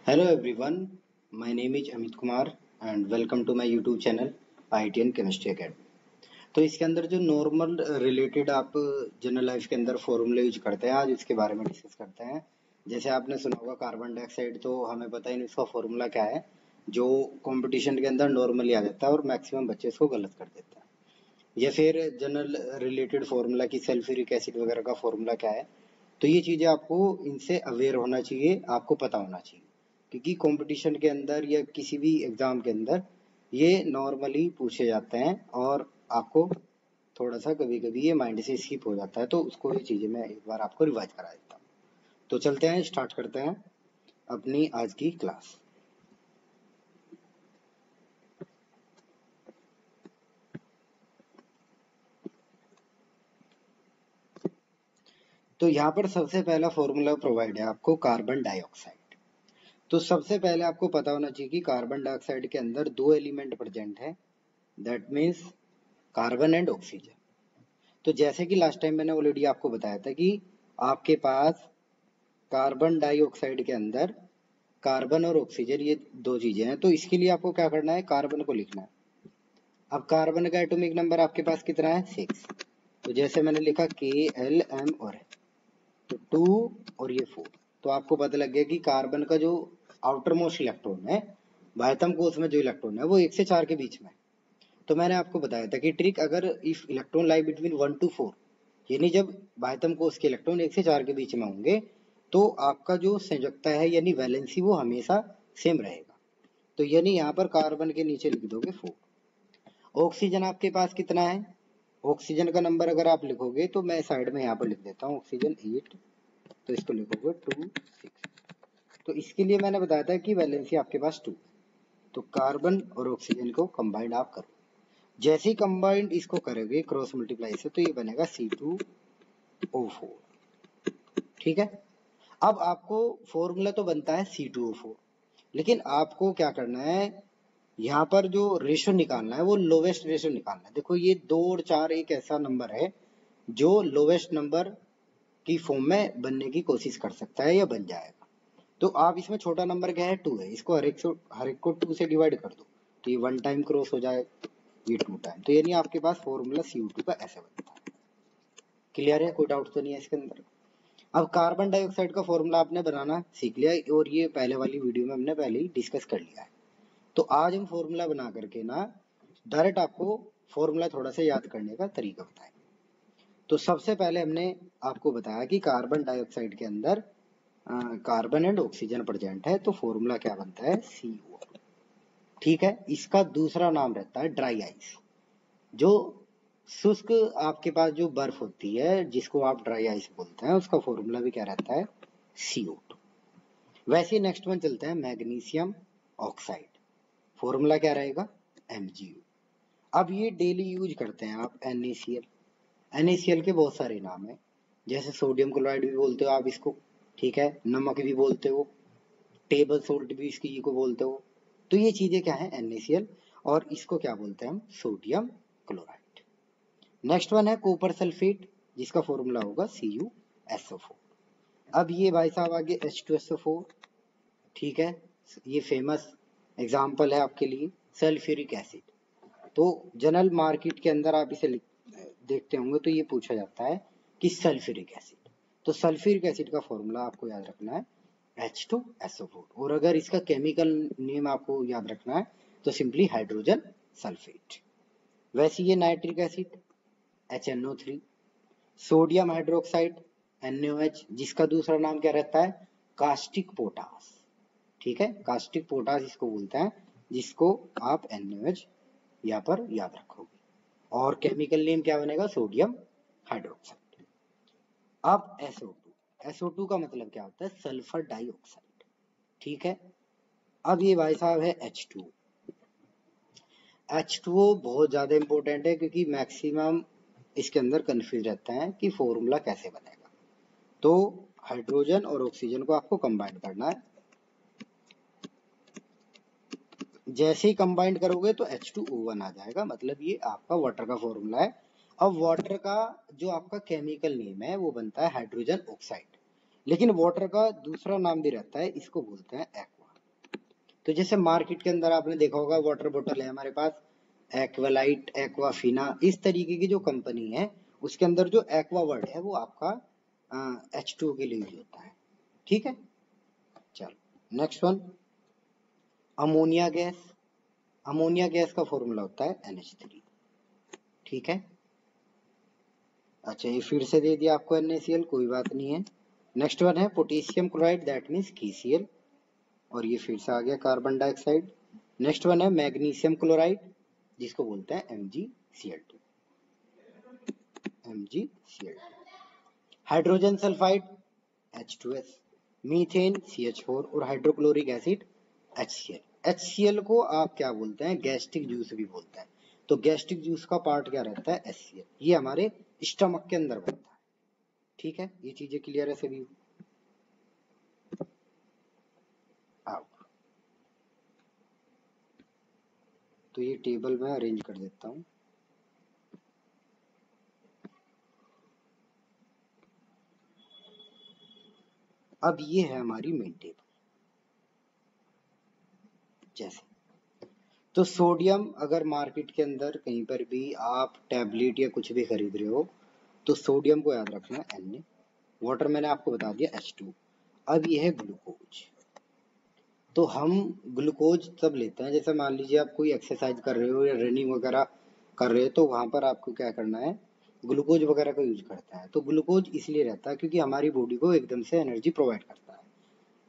Hello everyone, my name is Amit Kumar and welcome to my YouTube channel IITN Chemistry Academy। तो इसके अंदर जो normal related आप general life के अंदर फॉर्मूले यूज करते हैं, आज इसके बारे में डिस्कस करते हैं। जैसे आपने सुना होगा कार्बन डाइऑक्साइड, तो हमें पता ही नहीं उसका फॉर्मूला क्या है, जो कंपटीशन के अंदर नॉर्मली आ जाता है और मैक्सिमम बच्चे इसको गलत कर देते हैं। या फिर जनरल रिलेटेड फॉर्मूला की सल्फ्यूरिक एसिड वगैरह का फॉर्मूला क्या है, तो ये चीज़ें आपको इनसे अवेयर होना चाहिए, आपको पता होना चाहिए, क्योंकि कंपटीशन के अंदर या किसी भी एग्जाम के अंदर ये नॉर्मली पूछे जाते हैं और आपको थोड़ा सा कभी कभी ये माइंड से स्किप हो जाता है, तो उसको ये चीज़ें मैं एक बार आपको रिवाइज करा देता हूँ। तो चलते हैं, स्टार्ट करते हैं अपनी आज की क्लास। तो यहाँ पर सबसे पहला फॉर्मूला प्रोवाइड है आपको कार्बन डाइऑक्साइड। तो सबसे पहले आपको पता होना चाहिए कि कार्बन डाइऑक्साइड के अंदर दो एलिमेंट प्रेजेंट है, that means carbon and oxygen. तो जैसे कि लास्ट टाइम मैंने ऑलरेडी आपको बताया था कि आपके पास कार्बन डाइऑक्साइड के अंदर कार्बन और ऑक्सीजन ये दो चीजें हैं, तो इसके लिए आपको क्या करना है, कार्बन को लिखना है। अब कार्बन का एटॉमिक नंबर आपके पास कितना है, 6। तो जैसे मैंने लिखा K L M और है, तो 2 और ये 4। तो आपको पता लग गया कि कार्बन का जो आउटर मोस्ट इलेक्ट्रॉन है, बाह्यतम कोश में जो इलेक्ट्रॉन है वो 1 से 4 के बीच में है। तो मैंने आपको बताया था कि ट्रिक, अगर if electron lie between 1 to 4, यानी जब बाह्यतम कोश के इलेक्ट्रॉन 1 से 4 के बीच में होंगे, तो आपका जो संयोजकता है यानी वैलेंसी वो हमेशा सेम रहेगा। तो यानी यहाँ पर कार्बन के नीचे लिख दोगे 4। ऑक्सीजन आपके पास कितना है, ऑक्सीजन का नंबर अगर आप लिखोगे तो मैं साइड में यहाँ पर लिख देता हूँ, ऑक्सीजन 8, तो इसको लिखोगे 2 6। तो इसके लिए मैंने बताया था कि वैलेंसी आपके पास 2, तो कार्बन और ऑक्सीजन को कंबाइंड आप करो। जैसे ही कंबाइंड इसको करोगे क्रॉस मल्टीप्लाई से, तो ये बनेगा C2O4। ठीक है। अब आपको फॉर्मूला तो बनता है C2O4, लेकिन आपको क्या करना है, यहाँ पर जो रेशो निकालना है वो लोवेस्ट रेशो निकालना है। देखो ये 2 और 4 एक ऐसा नंबर है जो लोवेस्ट नंबर की फॉर्म में बनने की कोशिश कर सकता है या बन जाएगा। तो आप इसमें छोटा नंबर क्या है, 2 है, इसको हर एक को 2 से डिवाइड कर दो, तो ये 1 टाइम क्रॉस हो जाएगा, ये 2 टाइम। तो यानी आपके पास फॉर्मूला CO2 का ऐसे बनता है। क्लियर है, कोई डाउट तो नहीं है इसके अंदर। अब कार्बन डाइऑक्साइड का फॉर्मूला आपने बनाना सीख लिया और ये पहले वाली वीडियो में हमने पहले ही डिस्कस कर लिया है। तो आज हम फॉर्मूला बना करके ना डायरेक्ट आपको फॉर्मूला थोड़ा सा याद करने का तरीका बताएं। तो सबसे पहले हमने आपको बताया कि कार्बन डाइऑक्साइड के अंदर कार्बन एंड ऑक्सीजन प्रेजेंट है, तो फॉर्मूला क्या बनता है, CO। ठीक है। इसका दूसरा नाम रहता है ड्राई आइस। जो शुष्क आपके पास जो बर्फ होती है जिसको आप ड्राई आइस बोलते हैं, उसका फॉर्मूला भी क्या रहता है, CO2। वैसे नेक्स्ट वन चलते हैं, मैग्नीशियम ऑक्साइड। फॉर्मूला क्या रहेगा, MgO। अब ये डेली यूज करते हैं आप NaCl। NaCl के बहुत सारे नाम है, जैसे सोडियम क्लोराइड भी बोलते हो आप इसको, ठीक है, नमक भी बोलते हो, टेबल सोल्ट भी इसकी को बोलते हो। तो ये चीजें क्या है, NaCl, और इसको क्या बोलते हैं हम, सोडियम क्लोराइड। नेक्स्ट वन है कॉपर सल्फेट, जिसका फॉर्मूला होगा CuSO4। अब ये भाई साहब आगे H2SO4। ठीक है, ये फेमस एग्जाम्पल है आपके लिए सल्फ्यूरिक एसिड। तो जनरल मार्केट के अंदर आप इसे देखते होंगे, तो ये पूछा जाता है कि सल्फ्यूरिक एसिड, तो सल्फ्यूरिक एसिड का फॉर्मूला आपको याद रखना है H2SO4, और अगर इसका केमिकल नेम आपको याद रखना है तो सिंपली हाइड्रोजन सल्फेट। वैसे ये nitric acid HNO3, sodium hydroxide NaOH, जिसका दूसरा नाम क्या रहता है, कास्टिक पोटास। ठीक है, कास्टिक पोटास इसको बोलते हैं, जिसको आप NaOH यहाँ पर याद रखोगे, और केमिकल नेम क्या बनेगा, सोडियम हाइड्रोक्साइड। अब SO2 का मतलब क्या होता है, सल्फर डाइऑक्साइड। ठीक है। अब ये भाई साहब है H2O बहुत ज्यादा इंपॉर्टेंट है, क्योंकि मैक्सिमम इसके अंदर कंफ्यूज रहते हैं कि फॉर्मूला कैसे बनेगा। तो हाइड्रोजन और ऑक्सीजन को आपको कंबाइन करना है। जैसे ही कंबाइंड करोगे तो H2O1 आ जाएगा, मतलब ये आपका वाटर का फॉर्मूला है। अब वाटर का जो आपका केमिकल नेम है वो बनता है हाइड्रोजन ऑक्साइड, लेकिन वाटर का दूसरा नाम भी रहता है, इसको बोलते हैं एक्वा। तो जैसे मार्केट के अंदर आपने देखा होगा वाटर बोतल है हमारे पास, एक्वालाइट, एक्वाफिना, इस तरीके की जो कंपनी है उसके अंदर जो एक्वा वर्ड है वो आपका H2O के लिए यूज होता है। ठीक है, चलो next one, ammonia gas. Ammonia gas का फॉर्मूला होता है NH3। ठीक है, अच्छा ये फिर से दे दिया आपको NaCl, कोई बात नहीं है। नेक्स्ट वन है potassium chloride, that means KCl, और ये फिर से आ गया कार्बन डाइऑक्साइड। नेक्स्ट वन है मैग्नीशियम क्लोराइड, जिसको बोलते हैं MgCl2। MgCl2। Hydrogen sulphide H2S, methane CH4, और हाइड्रोक्लोरिक एसिड HCl। HCl को आप क्या बोलते हैं, गैस्ट्रिक जूस भी बोलते हैं। तो गैस्ट्रिक जूस का पार्ट क्या रहता है, HCl। ये हमारे स्टमक के अंदर बनता है। ठीक है, ये चीजें क्लियर है सभी। आओ, तो ये टेबल में अरेंज कर देता हूँ। अब ये है हमारी मेन टेबल। जैसे तो सोडियम, अगर मार्केट के अंदर कहीं पर भी आप टैबलेट या कुछ भी खरीद रहे हो तो सोडियम को याद रखना Na, वाटर मैंने आपको बता दिया H2। अब ये है ग्लूकोज। तो हम ग्लूकोज तब लेते हैं, जैसे मान लीजिए आप कोई एक्सरसाइज कर रहे हो या रनिंग वगैरह कर रहे हो, तो वहां पर आपको क्या करना है, ग्लूकोज वगैरह का यूज करता है। तो ग्लूकोज इसलिए रहता है क्योंकि हमारी बॉडी को एकदम से एनर्जी प्रोवाइड करता है।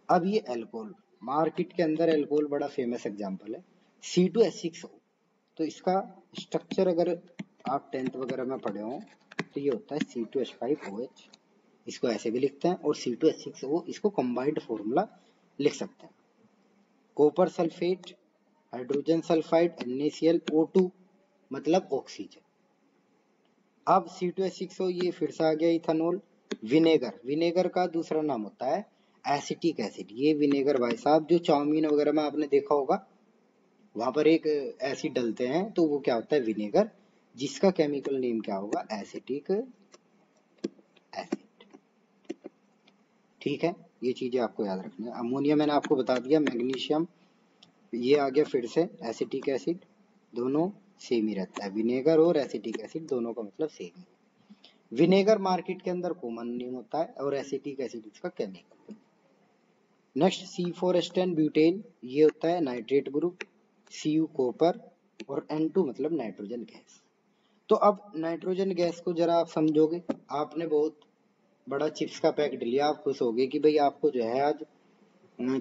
अब ये अल्कोहल, मार्केट के अंदर अल्कोहल बड़ा फेमस एग्जांपल है C2H6O। तो इसका स्ट्रक्चर अगर आप 10th वगैरह में पढ़े हो तो ये होता है C2H5OH, इसको ऐसे भी लिखते हैं, और C2H6O इसको कंबाइंड फॉर्मूला लिख सकते हैं। Copper sulphate, hydrogen sulphide, NaClO2 मतलब ऑक्सीजन। अब C2H6O ये फिर से आ गया इथेनॉल। विनेगर, विनेगर का दूसरा नाम होता है एसिटिक एसिड। ये विनेगर भाई साहब जो चाउमीन वगैरह में आपने देखा होगा, वहां पर एक एसिड डलते हैं तो वो क्या होता है, विनेगर, जिसका केमिकल नेम क्या होगा, एसिटिक एसिड। ठीक है, ये चीजें आपको याद रखनी है। अमोनिया मैंने आपको बता दिया। मैग्नीशियम, ये आ गया फिर से एसिटिक एसिड, दोनों सेम ही रहता है, विनेगर और एसिटिक एसिड दोनों का मतलब सेम ही। विनेगर मार्केट के अंदर कॉमन नेम होता है और एसिटिक एसिड इसका केमिकल। नेक्स्ट C4H10 ब्यूटेन, ये होता है नाइट्रेट ग्रुप। Cu कॉपर, और N2 मतलब नाइट्रोजन गैस। तो अब नाइट्रोजन गैस को जरा आप समझोगे, आपने बहुत बड़ा चिप्स का पैकेट लिया, आप खुश होगे कि भाई आपको जो है आज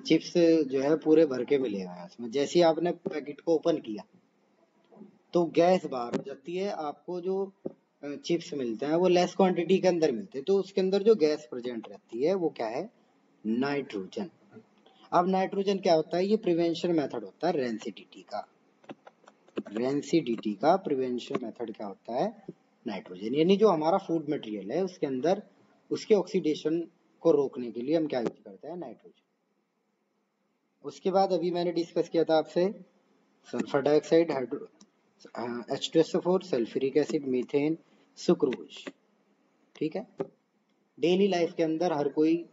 चिप्स जो है पूरे भर के मिलेगा उसमें। जैसे ही आपने पैकेट को ओपन किया तो गैस बाहर हो जाती है। आपको जो चिप्स मिलते हैं वो लेस क्वांटिटी के अंदर मिलते हैं, तो उसके अंदर जो गैस प्रेजेंट रहती है वो क्या है, नाइट्रोजन। अब नाइट्रोजन क्या होता है, ये प्रिवेंशन मेथड होता है रेंसिडिटी का। रेंसिडिटी का प्रिवेंशन मेथड क्या होता है, नाइट्रोजन। यानी जो हमारा फूड मटेरियल है उसके अंदर उसके ऑक्सीडेशन को रोकने के लिए हम क्या यूज करते हैं, नाइट्रोजन। उसके बाद अभी मैंने डिस्कस किया था आपसे sulphur dioxide, H2SO4, sulphuric acid, methane, sucrose. ठीक है, डेली लाइफ के अंदर हर कोई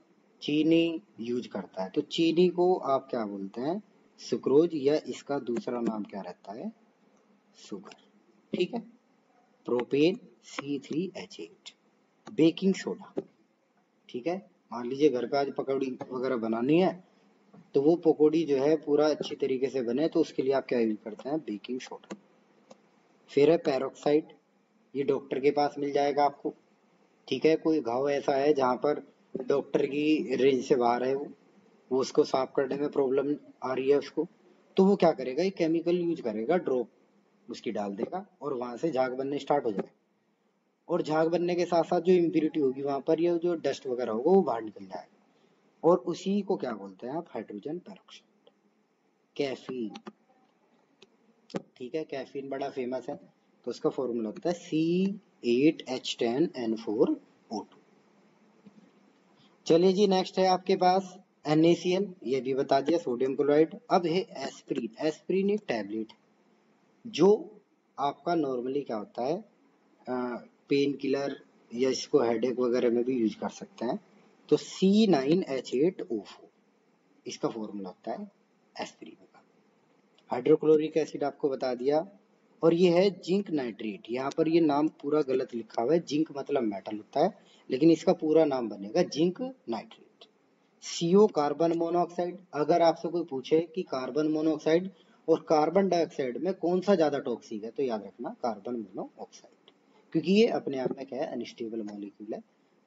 चीनी यूज करता है, तो चीनी को आप क्या बोलते हैं, सुक्रोज, या इसका दूसरा नाम क्या रहता है, शुगर। ठीक है, प्रोपेन C3H8, बेकिंग सोडा। ठीक है, मान लीजिए घर पे आज पकौड़ी वगैरह बनानी है, तो वो पकौड़ी जो है पूरा अच्छी तरीके से बने तो उसके लिए आप क्या यूज करते हैं, बेकिंग सोडा। फिर है पेरोक्साइड, ये डॉक्टर के पास मिल जाएगा आपको। ठीक है, कोई घाव ऐसा है जहां पर डॉक्टर की रेंज से बाहर है, वो उसको साफ करने में प्रॉब्लम आ रही है उसको, तो वो क्या करेगा, ये केमिकल यूज करेगा, ड्रॉप उसकी डाल देगा और वहां से झाग बनने स्टार्ट हो जाएगा। और झाग बनने के साथ साथ जो इम्प्यूरिटी होगी वहां पर, ये जो डस्ट वगैरह होगा वो बाहर निकल जाएगा, और उसी को क्या बोलते हैं आप, हाइड्रोजन पेरोक्साइड। कैफीन, ठीक है, कैफीन बड़ा फेमस है, तो उसका फॉर्मूला होता है C8H10N4O2। चलिए जी, नेक्स्ट है आपके पास NaCl, ये भी बता दिया, सोडियम क्लोराइड। अब है एस्प्रिन। एस्प्रिन एक टैबलेट जो आपका नॉर्मली क्या होता है, पेन किलर, या इसको हेडेक वगैरह में भी यूज कर सकते हैं। तो C9H8O4 इसका फॉर्मूला होता है एस्प्रिन का। हाइड्रोक्लोरिक एसिड आपको बता दिया। और ये है जिंक नाइट्रेट। यहाँ पर ये नाम पूरा गलत लिखा हुआ है, जिंक मतलब मेटल होता है, लेकिन इसका पूरा नाम बनेगा zinc nitrate. CO carbon monoxide. अगर आपसे कोई पूछे कि कार्बन मोनोऑक्साइड और कार्बन डाइऑक्साइड में कौन सा ज्यादा टॉक्सिक है, तो याद रखना कार्बन मोनोऑक्साइड, क्योंकि ये अपने आप में क्या है, अनस्टेबल मॉलिक्यूल है,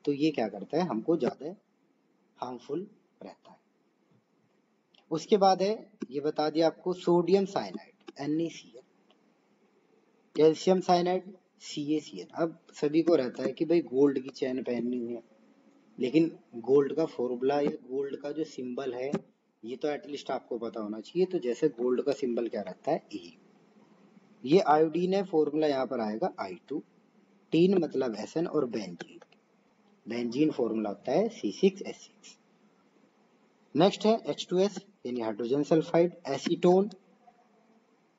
तो ये क्या करता है, हमको ज्यादा हार्मफुल रहता है। उसके बाद है, ये बता दिया आपको, sodium cyanide NaCl, calcium cyanide CaCl। अब सभी को रहता है कि भाई गोल्ड की चैन पहननी है, लेकिन गोल्ड का फॉर्मूला या गोल्ड का जो सिंबल है ये तो एटलीस्ट आपको पता होना चाहिए। तो जैसे गोल्ड का सिंबल क्या रहता है, E। ये आयोडीन है, फॉर्मूला यहाँ पर आएगा I2। टीन मतलब Sn और बेंजीन, बेंजीन फॉर्मूला होता है C6H6। नेक्स्ट है H2S यानी हाइड्रोजन सल्फाइड। एसीटोन,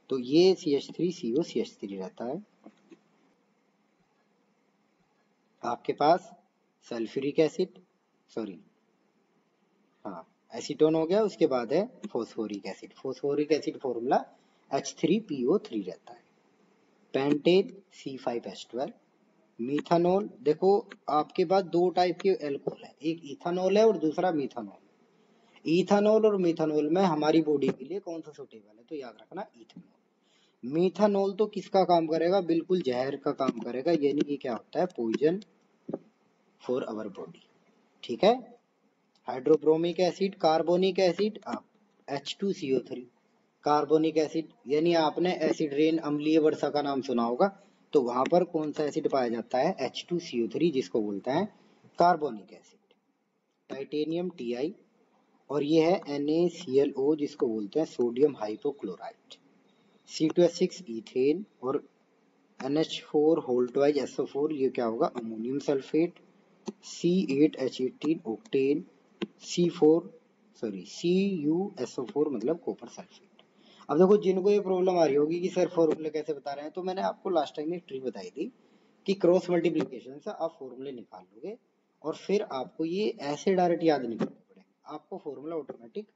तो ये CH3CO CH3 रहता है। आपके पास सल्फ्यूरिक एसिड, सॉरी हाँ एसीटोन हो गया। उसके बाद है phosphoric acid. Phosphoric acid formula H3PO3 रहता है। Pentane C5H12। मीथानॉल, देखो आपके पास दो टाइप के एल्कोहल है, एक इथानॉल है और दूसरा मीथानॉल। इथानॉल और मीथानॉल में हमारी बॉडी के लिए कौन सा सुटेबल है, तो याद रखना इथानॉल। मीथानॉल तो किसका काम करेगा, बिल्कुल जहर का काम करेगा, यानी कि क्या होता है, पॉइजन फॉर अवर बॉडी। ठीक है। Hydrobromic acid, carbonic acid, H2CO3। Carbonic acid यानी आपने एसिड रेन अम्लीय वर्षा का नाम सुना होगा, तो वहां पर कौन सा एसिड पाया जाता है, H2CO3, जिसको बोलते हैं कार्बोनिक एसिड। टाइटेनियम Ti, और ये है NaClO, जिसको बोलते हैं सोडियम हाइपोक्लोराइड। C2H6 इथेन, और NH4 होल्टवाइज SO4, ये क्या होगा, ammonium sulphate. C8H18 octane. CuSO4 मतलब कॉपर सल्फेट। अब देखो जिनको ये प्रॉब्लम आ रही होगी कि सर फॉर्मूले कैसे बता रहे हैं, तो मैंने आपको लास्ट टाइम एक ट्रिक बताई थी कि क्रॉस मल्टीप्लीकेशन से आप फॉर्मूले निकाल लोगे और फिर आपको ये ऐसे डायरेक्ट याद नहीं करने पड़े, आपको फॉर्मूला ऑटोमेटिक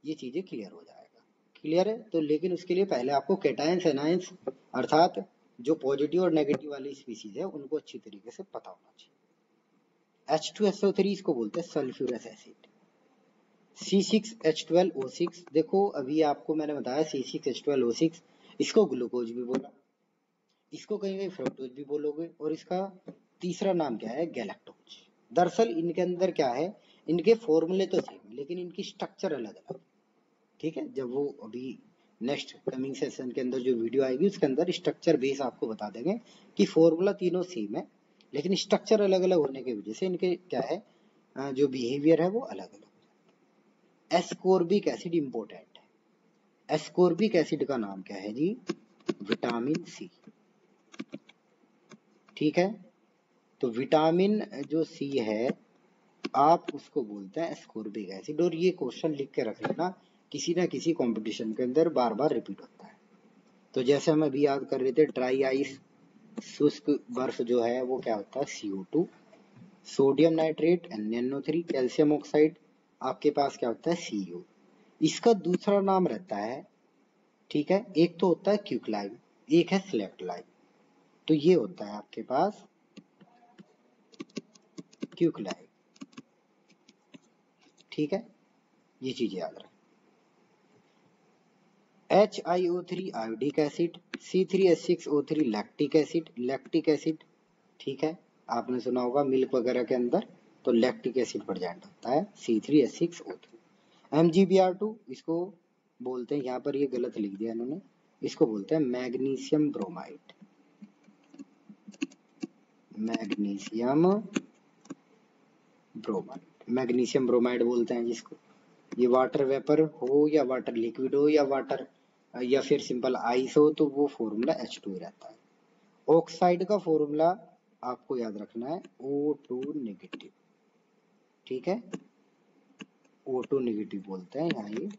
ये चीजें क्लियर हो जाएगा। क्लियर है, तो लेकिन उसके लिए पहले आपको कैटायंस एनायंस अर्थात जो पॉजिटिव और नेगेटिव वाली स्पीसीज है उनको अच्छी तरीके से पता होना चाहिए। H2SO3 इसको बोलते हैं सल्फ्यूरस एसिड। C6H12O6, देखो अभी आपको मैंने बताया C6H12O6, इसको ग्लूकोज भी बोला, इसको कहीं कहीं फ्रुक्टोज भी बोलोगे, और इसका तीसरा नाम क्या है, गैलेक्टोज। दरअसल इनके अंदर क्या है, इनके फॉर्मूले तो सेम है लेकिन इनकी स्ट्रक्चर अलग अलग। ठीक है, जब वो अभी नेक्स्ट कमिंग सेशन के अंदर जो वीडियो आएगी उसके अंदर स्ट्रक्चर बेस आपको बता देंगे कि फॉर्मूला तीनों सेम है लेकिन स्ट्रक्चर अलग अलग होने की वजह से इनके क्या है, जो बिहेवियर है वो अलग अलग। एस्कोर्बिक एसिड इंपॉर्टेंट है। एस्कोर्बिक एसिड का नाम क्या है जी, विटामिन सी। ठीक है, तो विटामिन जो सी है आप उसको बोलते हैं एस्कोर्बिक एसिड, और ये क्वेश्चन लिख के रख लेना, किसी ना किसी कंपटीशन के अंदर बार बार रिपीट होता है। तो जैसे हम अभी याद कर रहे थे, ड्राई आइस, शुष्क बर्फ जो है वो क्या होता है, CO2। Sodium nitrate NaNO3। Calcium oxide आपके पास क्या होता है, CO। इसका दूसरा नाम रहता है, ठीक है, एक तो होता है क्यूकलाइन, एक है स्लेक्टलाइन। तो ये होता है आपके पास क्यूकलाइन। ठीक है, ये चीज याद रखें। HiO3 iodic acid. C3H6O3 lactic acid, lactic acid. ठीक है, आपने सुना होगा मिल्क वगैरह के अंदर तो लैक्टिक एसिड प्रेजेंट होता है, C3H6O3। MgBr2 इसको बोलते हैं, यहाँ पर ये गलत लिख दिया इन्होंने, इसको बोलते हैं magnesium bromide. Magnesium bromide, magnesium bromide बोलते हैं जिसको। ये वाटर वेपर हो या वाटर लिक्विड हो या वाटर या फिर सिंपल आइस हो तो वो फॉर्मूला H2 रहता है। ऑक्साइड का फॉर्मूला आपको याद रखना है O2 नेगेटिव। ठीक है, O2 नेगेटिव बोलते हैं यहाँ ये।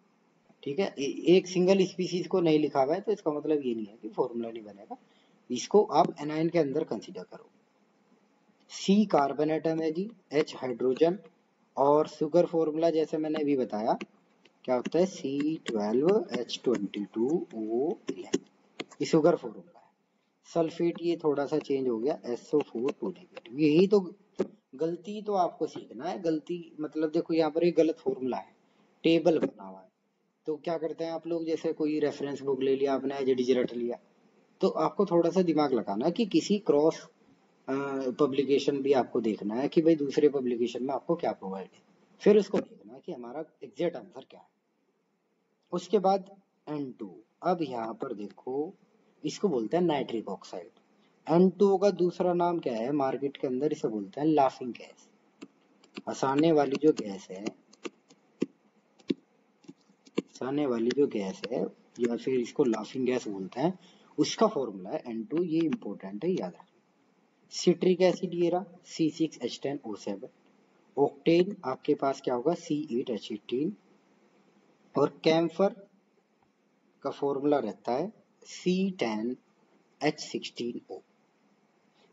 ठीक है, एक सिंगल स्पीसीज को नहीं लिखा हुआ है तो इसका मतलब ये नहीं है कि फॉर्मूला नहीं बनेगा, इसको आप एनायन के अंदर कंसीडर करो। C कार्बन एटम है जी, H हाइड्रोजन, और शुगर फॉर्मूला जैसे मैंने अभी बताया क्या होता है C12H22O11, ये शुगर फॉर्मूला है। सल्फेट ये थोड़ा सा चेंज हो गया SO4 2 नेगेटिव। यही तो गलती तो आपको सीखना है। गलती मतलब देखो यहाँ पर एक गलत फॉर्मूला है, टेबल बना हुआ है, तो क्या करते हैं आप लोग, जैसे कोई रेफरेंस बुक ले लिया आपने, एज रट लिया, तो आपको थोड़ा सा दिमाग लगाना है कि किसी क्रॉस पब्लिकेशन भी आपको देखना है कि भाई दूसरे पब्लिकेशन में आपको क्या प्रोवाइड है, फिर उसको देखना है कि हमारा एग्जैक्ट आंसर क्या है। उसके बाद N2। अब यहाँ पर देखो, इसको बोलते हैं नाइट्रिक ऑक्साइड। N2O का दूसरा नाम क्या है मार्केट के अंदर, इसे बोलते हैं लाफिंग गैस। हंसाने वाली जो गैस है, हंसाने वाली जो गैस है, या फिर इसको लाफिंग गैस बोलते हैं, उसका फॉर्मूला है N2। ये इंपॉर्टेंट है, याद रखना। सिट्रिक एसिड ये रहा C6H10O7। ऑक्टेन आपके पास क्या होगा C8H18। और कैम्फर का फॉर्मूला रहता है C10H16O।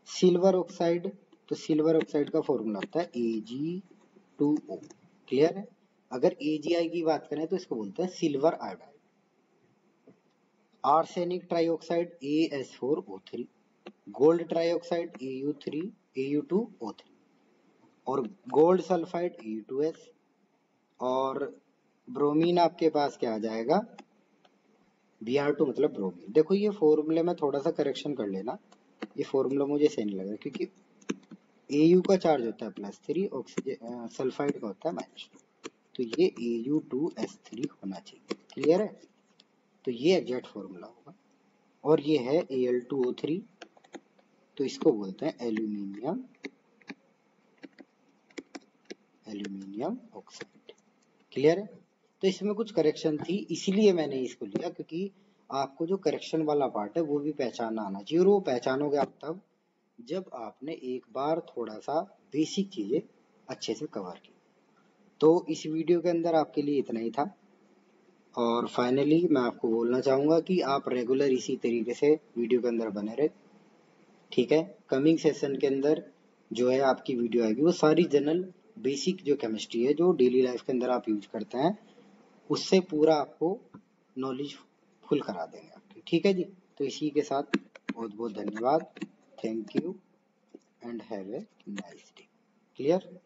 सिल्वर ऑक्साइड, तो सिल्वर ऑक्साइड का फॉर्मूला होता है Ag2O। क्लियर है। अगर AgI की बात करें तो इसको बोलते हैं silver iodide. Arsenic trioxide AS4O3। Gold trioxide Au2O3। और गोल्ड सल्फाइड Au2S। और ब्रोमीन आपके पास क्या आ जाएगा Br2, मतलब ब्रोमीन। देखो ये फॉर्मूले में थोड़ा सा करेक्शन कर लेना, ये फॉर्मूला मुझे सही नहीं लगा, क्योंकि Au का चार्ज होता है +3, ऑक्सीजन सल्फाइड का होता है -2, तो ये Au2S3 होना चाहिए। क्लियर है। तो ये एग्जैक्ट फॉर्मूला होगा। और ये है Al2O3, तो इसको बोलते हैं एल्यूमिनियम ऑक्साइड। क्लियर है। तो इसमें कुछ करेक्शन थी, इसीलिए मैंने इसको लिया, क्योंकि आपको जो करेक्शन वाला पार्ट है वो भी पहचानना आना चाहिए। और वो पहचानोगे आप तब जब आपने एक बार थोड़ा सा बेसिक चीजें अच्छे से कवर की। तो इस वीडियो के अंदर आपके लिए इतना ही था। और फाइनली मैं आपको बोलना चाहूंगा कि आप रेगुलर इसी तरीके से वीडियो के अंदर बने रहे। ठीक है। कमिंग सेशन के अंदर जो है आपकी वीडियो आएगी, वो सारी जनरल बेसिक जो केमिस्ट्री है, जो डेली लाइफ के अंदर आप यूज करते हैं, उससे पूरा आपको नॉलेज फुल करा देंगे आपकी। ठीक है जी। तो इसी के साथ बहुत बहुत धन्यवाद। Thank you and have a nice day. Clear.